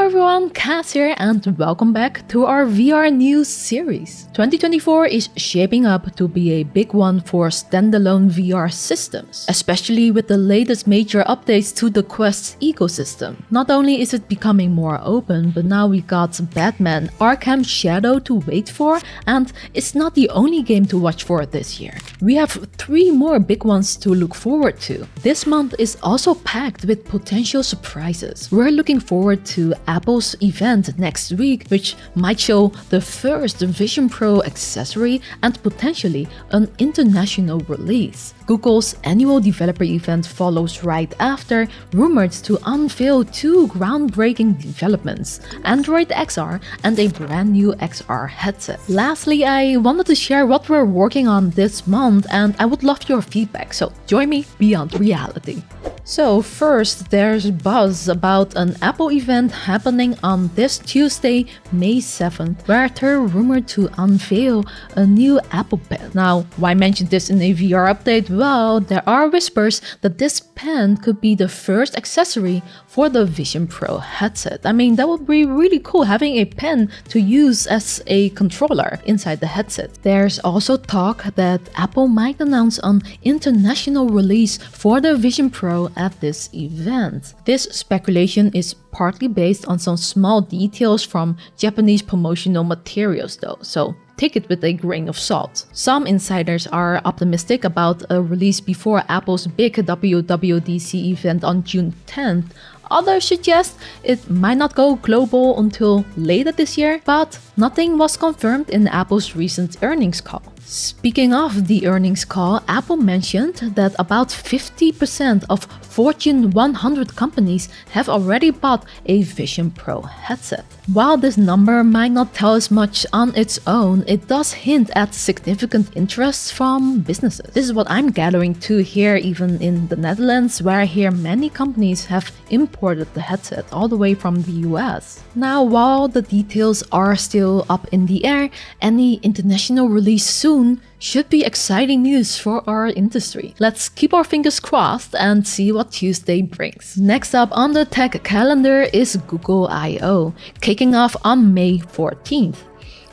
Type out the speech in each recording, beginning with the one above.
Hello everyone, Cas here and welcome back to our VR news series. 2024 is shaping up to be a big one for standalone VR systems, especially with the latest major updates to the Quest's ecosystem. Not only is it becoming more open, but now we got Batman Arkham Shadow to wait for, and it's not the only game to watch for this year. We have 3 more big ones to look forward to. This month is also packed with potential surprises. We're looking forward to Apple's event next week, which might show the first Vision Pro accessory and potentially an international release. Google's annual developer event follows right after, rumored to unveil 2 groundbreaking developments, Android XR and a brand new XR headset. Lastly, I wanted to share what we're working on this month and I would love your feedback, so join me beyond reality. So first, there's buzz about an Apple event happening on this Tuesday, May 7th, where they're rumored to unveil a new Apple Pen. Now, why mention this in a VR update? Well, there are whispers that this pen could be the first accessory for the Vision Pro headset. I mean, that would be really cool, having a pen to use as a controller inside the headset. There's also talk that Apple might announce an international release for the Vision Pro at this event. This speculation is partly based on some small details from Japanese promotional materials though, so take it with a grain of salt. Some insiders are optimistic about a release before Apple's big WWDC event on June 10th. Others suggest it might not go global until later this year, but nothing was confirmed in Apple's recent earnings call. Speaking of the earnings call, Apple mentioned that about 50% of Fortune 100 companies have already bought a Vision Pro headset. While this number might not tell us much on its own, it does hint at significant interest from businesses. This is what I'm gathering too here, even in the Netherlands, where I hear many companies have imported the headset all the way from the US. Now, while the details are still up in the air, any international release soon should be exciting news for our industry. Let's keep our fingers crossed and see what Tuesday brings. Next up on the tech calendar is Google I/O, kicking off on May 14th.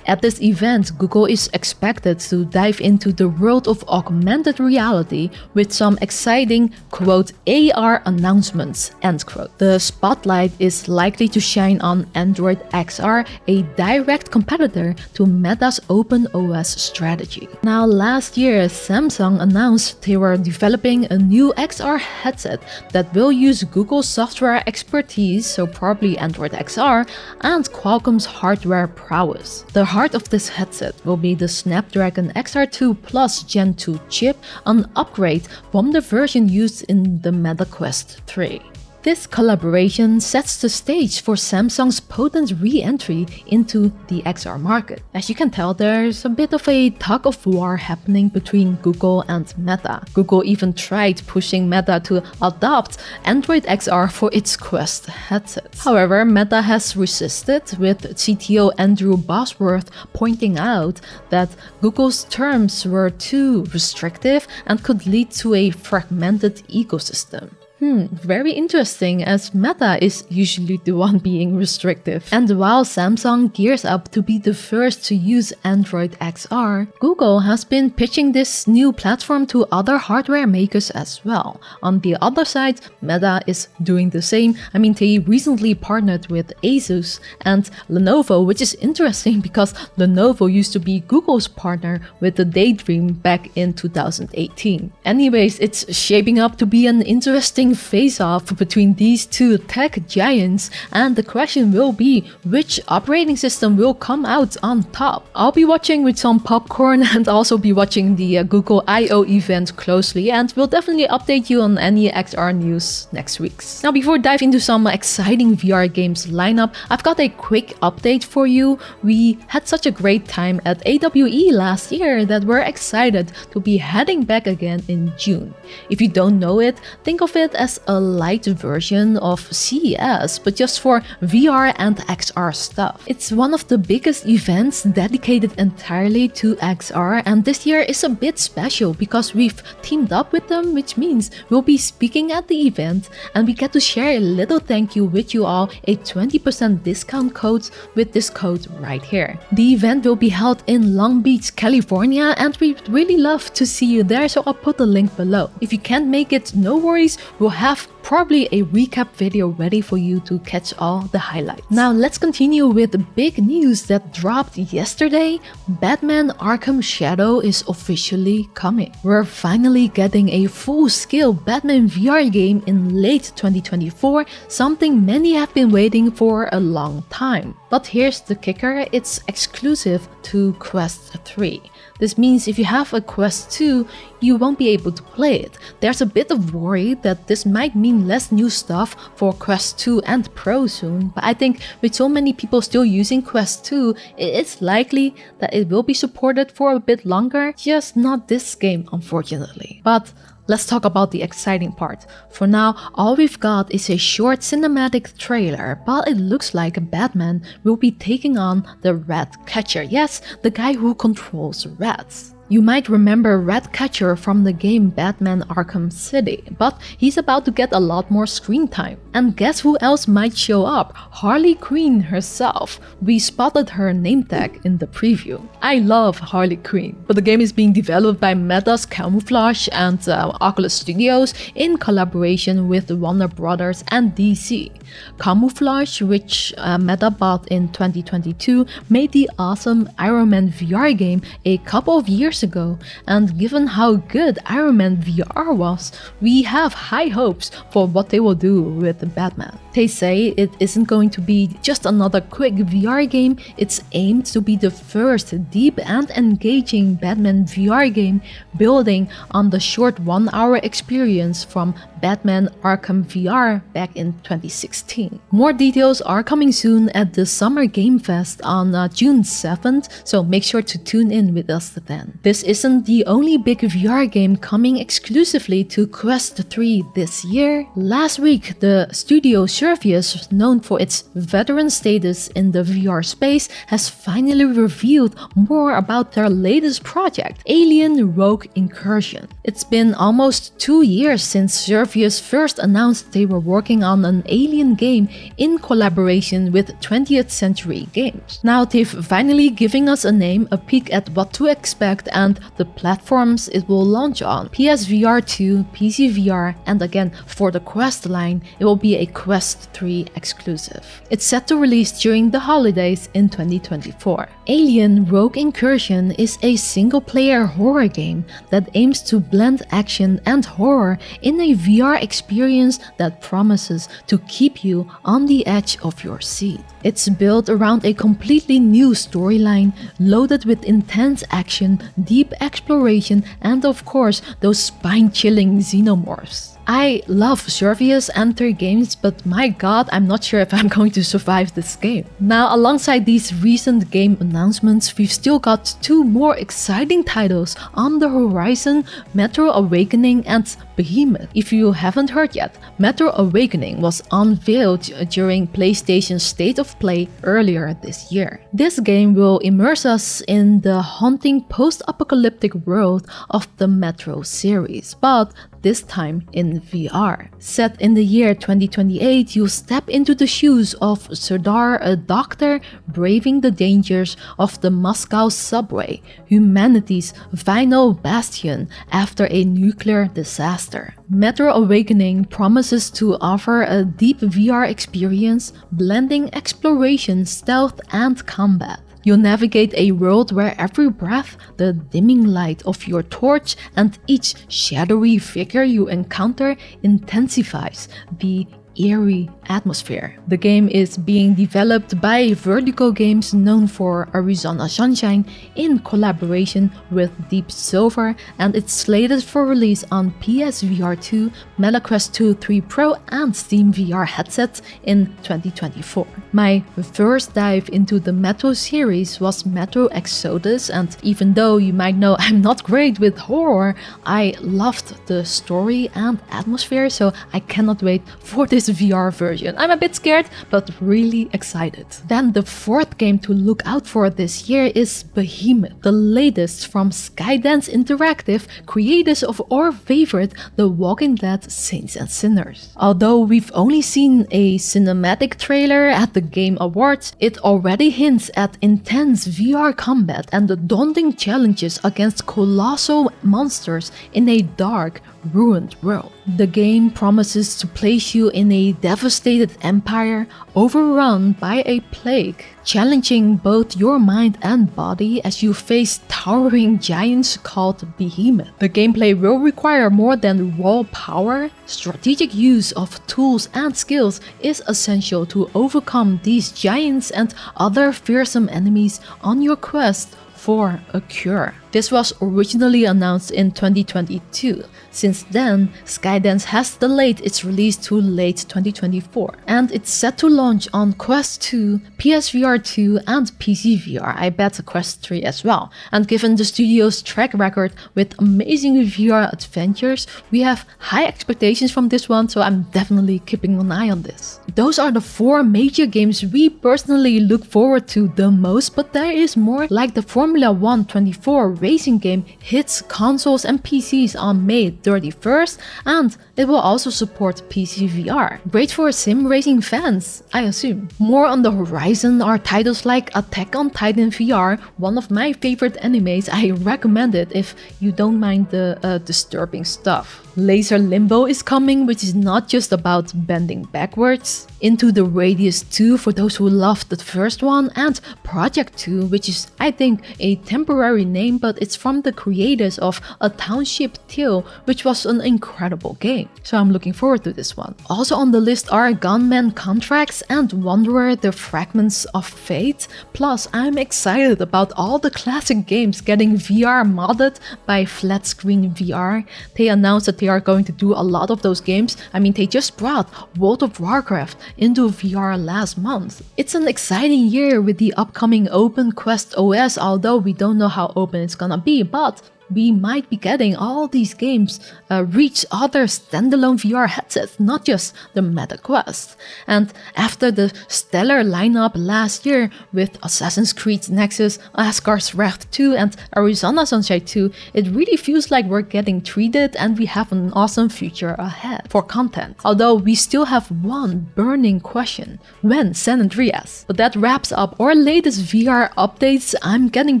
At this event, Google is expected to dive into the world of augmented reality with some exciting, quote, AR announcements, end quote. The spotlight is likely to shine on Android XR, a direct competitor to Meta's OpenOS strategy. Now, last year, Samsung announced they were developing a new XR headset that will use Google's software expertise, so probably Android XR, and Qualcomm's hardware prowess. The heart of this headset will be the Snapdragon XR2 Plus Gen 2 chip, an upgrade from the version used in the Meta Quest 3. This collaboration sets the stage for Samsung's potent re-entry into the XR market. As you can tell, there's a bit of a tug of war happening between Google and Meta. Google even tried pushing Meta to adopt Android XR for its Quest headset. However, Meta has resisted, with CTO Andrew Bosworth pointing out that Google's terms were too restrictive and could lead to a fragmented ecosystem. Very interesting, as Meta is usually the one being restrictive. And while Samsung gears up to be the first to use Android XR, Google has been pitching this new platform to other hardware makers as well. On the other side, Meta is doing the same. I mean, they recently partnered with Asus and Lenovo, which is interesting because Lenovo used to be Google's partner with the Daydream back in 2018. Anyways, it's shaping up to be an interesting face-off between these 2 tech giants, and the question will be which operating system will come out on top. I'll be watching with some popcorn and also be watching the Google I/O event closely, and we'll definitely update you on any XR news next week. Now, before diving into some exciting VR games lineup, I've got a quick update for you. We had such a great time at AWE last year that we're excited to be heading back again in June. If you don't know it, think of it as a light version of CES, but just for VR and XR stuff. It's one of the biggest events dedicated entirely to XR, and this year is a bit special because we've teamed up with them, which means we'll be speaking at the event and we get to share a little thank you with you all, a 20% discount code with this code right here. The event will be held in Long Beach, California, and we'd really love to see you there, so I'll put the link below. If you can't make it, no worries, we'll have probably a recap video ready for you to catch all the highlights. Now let's continue with the big news that dropped yesterday. Batman Arkham Shadow is officially coming. We're finally getting a full-scale Batman VR game in late 2024, something many have been waiting for a long time. But here's the kicker, it's exclusive to Quest 3. This means if you have a Quest 2, you won't be able to play it. There's a bit of worry that this might mean less new stuff for Quest 2 and Pro soon, but I think with so many people still using Quest 2, it's likely that it will be supported for a bit longer, just not this game unfortunately. But let's talk about the exciting part. For now, all we've got is a short cinematic trailer, but it looks like Batman will be taking on the Ratcatcher. Yes, the guy who controls rats. You might remember Ratcatcher from the game Batman Arkham City, but he's about to get a lot more screen time. And guess who else might show up? Harley Quinn herself. We spotted her name tag in the preview. I love Harley Quinn, but the game is being developed by Meta's Camouflage and Oculus Studios in collaboration with Warner Brothers and DC. Camouflage, which Meta bought in 2022, made the awesome Iron Man VR game a couple of years ago, and given how good Iron Man VR was, we have high hopes for what they will do with Batman. They say it isn't going to be just another quick VR game, it's aimed to be the first deep and engaging Batman VR game, building on the short 1-hour experience from Batman Arkham VR back in 2016. More details are coming soon at the Summer Game Fest on June 7th, so make sure to tune in with us then. This isn't the only big VR game coming exclusively to Quest 3 this year. Last week, the studio Survios, known for its veteran status in the VR space, has finally revealed more about their latest project, Alien Rogue Incursion. It's been almost 2 years since Survios first announced they were working on an Alien game in collaboration with 20th Century Games. Now they've finally given us a name, a peek at what to expect, and the platforms it will launch on: PSVR 2, PC VR, and again for the Quest line, it will be a Quest 3 exclusive. It's set to release during the holidays in 2024. Alien Rogue Incursion is a single-player horror game that aims to blend action and horror in a VR experience that promises to keep you on the edge of your seat. It's built around a completely new storyline, loaded with intense action, deep exploration, and of course, those spine-chilling xenomorphs. I love Survios and their games, but my god, I'm not sure if I'm going to survive this game. Now, alongside these recent game announcements, we've still got 2 more exciting titles on the horizon: Metro Awakening and Behemoth. If you haven't heard yet, Metro Awakening was unveiled during PlayStation's State of Play earlier this year. This game will immerse us in the haunting post-apocalyptic world of the Metro series, but this time in VR. Set in the year 2028, you step into the shoes of Serdar, a doctor braving the dangers of the Moscow subway, humanity's final bastion after a nuclear disaster. Metro Awakening promises to offer a deep VR experience, blending exploration, stealth, and combat. You'll navigate a world where every breath, the dimming light of your torch, and each shadowy figure you encounter intensifies the eerie atmosphere. The game is being developed by Vertigo Games, known for Arizona Sunshine, in collaboration with Deep Silver, and it's slated for release on PSVR 2, MetaQuest 2 3 Pro and Steam VR headsets in 2024. My first dive into the Metro series was Metro Exodus, and even though you might know I'm not great with horror, I loved the story and atmosphere, so I cannot wait for this VR version. I'm a bit scared, but really excited. Then the fourth game to look out for this year is Behemoth, the latest from Skydance Interactive, creators of our favorite The Walking Dead Saints and Sinners. Although we've only seen a cinematic trailer at the Game Awards, it already hints at intense VR combat and the daunting challenges against colossal monsters in a dark, ruined world. The game promises to place you in a devastated empire overrun by a plague, challenging both your mind and body as you face towering giants called Behemoth. The gameplay will require more than raw power. Strategic use of tools and skills is essential to overcome these giants and other fearsome enemies on your quest for a cure. This was originally announced in 2022. Since then, Skydance has delayed its release to late 2024, and it's set to launch on Quest 2, PSVR 2 and PC VR. I bet Quest 3 as well. And given the studio's track record with amazing VR adventures, we have high expectations from this one, so I'm definitely keeping an eye on this. Those are the 4 major games we personally look forward to the most, but there is more, like the Formula 1 24 racing game hits consoles and PCs on May 31st, and it will also support PC VR. Great for sim racing fans, I assume. More on the horizon are titles like Attack on Titan VR, one of my favorite animes. I recommend it if you don't mind the disturbing stuff. Laser Limbo is coming, which is not just about bending backwards. Into the Radius 2 for those who loved the first one, and Project 2, which is, I think, a temporary name, but it's from the creators of A Township Tale, which was an incredible game. So I'm looking forward to this one. Also on the list are Gunman Contracts and Wanderer The Fragments of Fate. Plus, I'm excited about all the classic games getting VR modded by Flat Screen VR. They announced that they are going to do a lot of those games. I mean, they just brought World of Warcraft into VR last month. It's an exciting year with the upcoming Open Quest OS, although we don't know how open it's gonna be, but we might be getting all these games reach other standalone VR headsets, not just the MetaQuest. And after the stellar lineup last year with Assassin's Creed Nexus, Asgard's Wrath 2 and Arizona Sunshine 2, it really feels like we're getting treated and we have an awesome future ahead for content. Although we still have one burning question: when San Andreas? But that wraps up our latest VR updates. I'm getting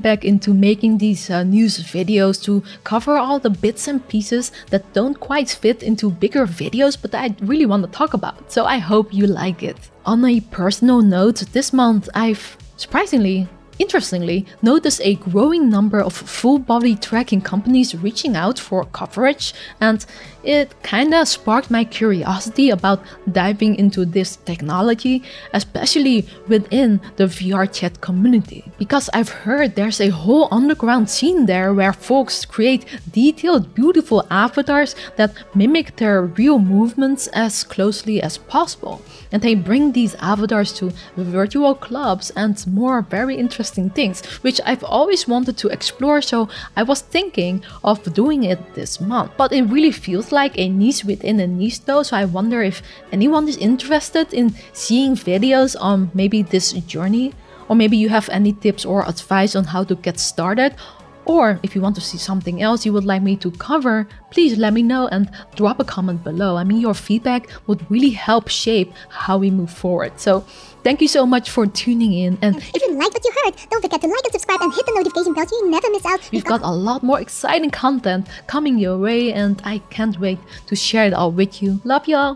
back into making these news videos to cover all the bits and pieces that don't quite fit into bigger videos, but I really want to talk about. So I hope you like it. On a personal note, this month I've interestingly noticed a growing number of full-body tracking companies reaching out for coverage, and it kinda sparked my curiosity about diving into this technology, especially within the VR chat community. Because I've heard there's a whole underground scene there where folks create detailed, beautiful avatars that mimic their real movements as closely as possible. And they bring these avatars to virtual clubs and more very interesting things, which I've always wanted to explore, so I was thinking of doing it this month. But it really feels like a niche within a niche though, so I wonder if anyone is interested in seeing videos on maybe this journey, or maybe you have any tips or advice on how to get started. Or if you want to see something else you would like me to cover, please let me know and drop a comment below. I mean, your feedback would really help shape how we move forward. So thank you so much for tuning in. And if you liked what you heard, don't forget to like and subscribe and hit the notification bell so you never miss out. We've got a lot more exciting content coming your way, and I can't wait to share it all with you. Love y'all!